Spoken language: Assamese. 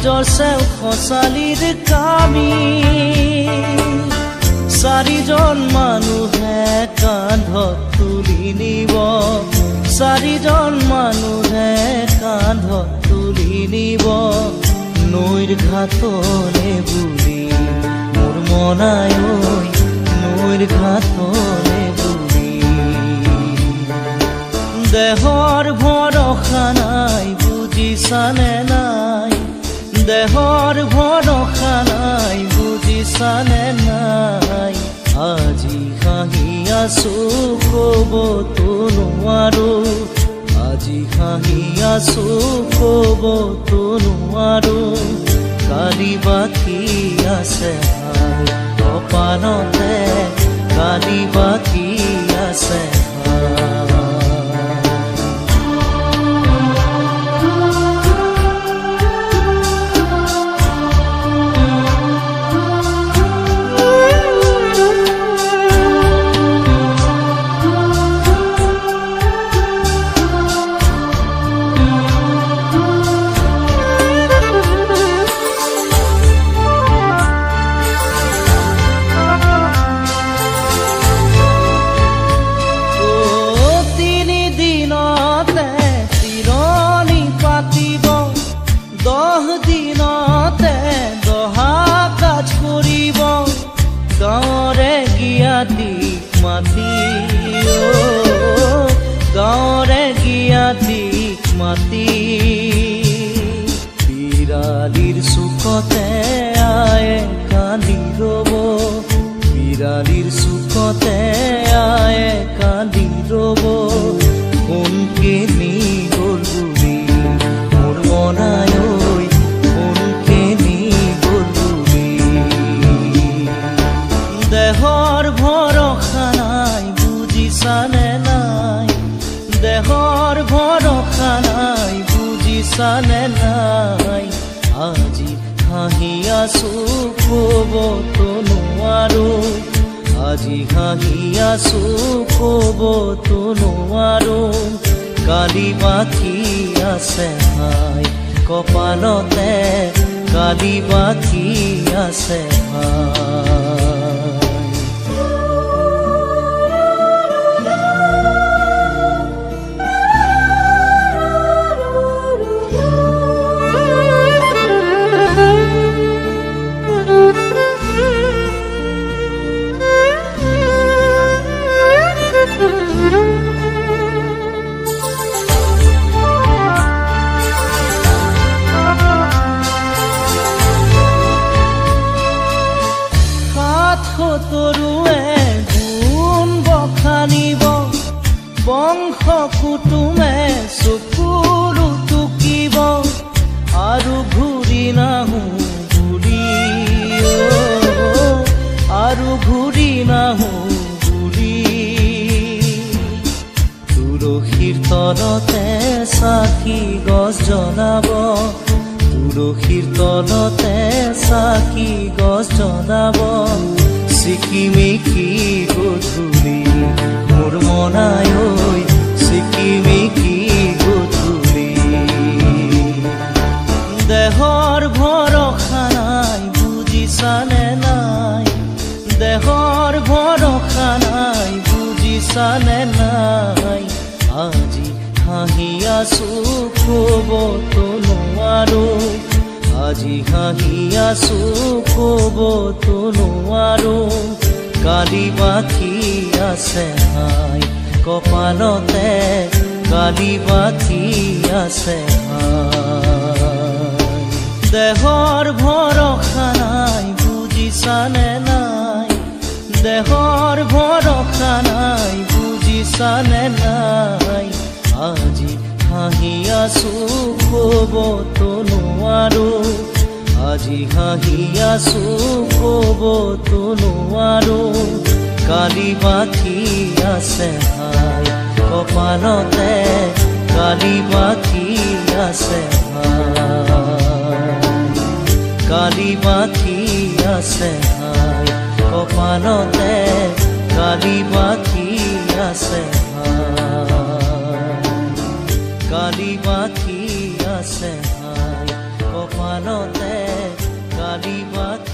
সমাজৰ চেও খচালিৰ কামি চাৰিজন মানুহে কান্ধত তুলি নিব চাৰিজন মানুহে কান্ধত তুলি নিব নৈৰ ঘাটলে বুলি মোৰ মনাই ঐ নৈৰ ঘাটলে বুলি দেহৰ ভৰসা নাই বুজিছানে নাই দেহৰ ভৰসা নাই বুজিছানে নাই আজি হাঁহি আছো ক'বতো নোৱাৰো আজি হাঁহি আছো ক'বতো নোৱাৰো কালি বাকী আছে কপালতে কালি বাকী আছে গাঁৱৰে গিয়াতিক মাতি বিৰালিৰ চুকতে আয়ে কান্দি ৰ'ব বিৰালিৰ চুকতে আয়ে কান্দি ৰ'ব কোনকে নি গ'ল বুলি মোৰ মনাই ঐ কোনকে নি গ'ল বুলি দেহৰ ভৰসা নাই বুজিছানে নাই দেহৰ ভৰসা নাই বুজিছানে নাই আজি হাঁহি আছো ক'বতো নোৱাৰো আজি হাঁহি আছো ক'বতো নোৱাৰো কালি বাকী আছে ভাই কপালতে কালি বাকী আছে ভাই তৰুৱে গুণ বখানিব বংশ কুটুমে চকুলো টুকিব আৰু ঘূৰি নাহো বুলি আৰু ঘূৰি নাহো বুলি তুলসীৰ তলতে চাকি গছ জ্বলাব তুলসীৰ তলতে চাকি গছ জ্বলাব চিকিমিকি গধূলি মোৰ মনাই ঐ চিকিমিকি গধূলি দেহৰ ভৰসা নাই বুজিছানে নাই দেহৰ ভৰসা নাই বুজিছানে নাই আজি হাঁহি আছো ক'বতো নোৱাৰো আজি হাঁহি আছো ক'বতো নোৱাৰো কালি বাকী আছে হাই কপালতে কালি বাকী আছে হাই দেহৰ ভৰসা নাই বুজিছানে নাই দেহৰ ভৰসা নাই বুজিছানে নাই আজি হাঁহি আছো ক'বতো নোৱাৰো আজি হাঁহি আছো ক'বতো নোৱাৰো কালি বাকী আছে হাই কপালতে কালি বাকী আছে হাই কালি বাকী আছে হাই কপালতে কালি বাকী আছে হাই কালি বাকী আছে হাই কপাল গানতে কালি পাখি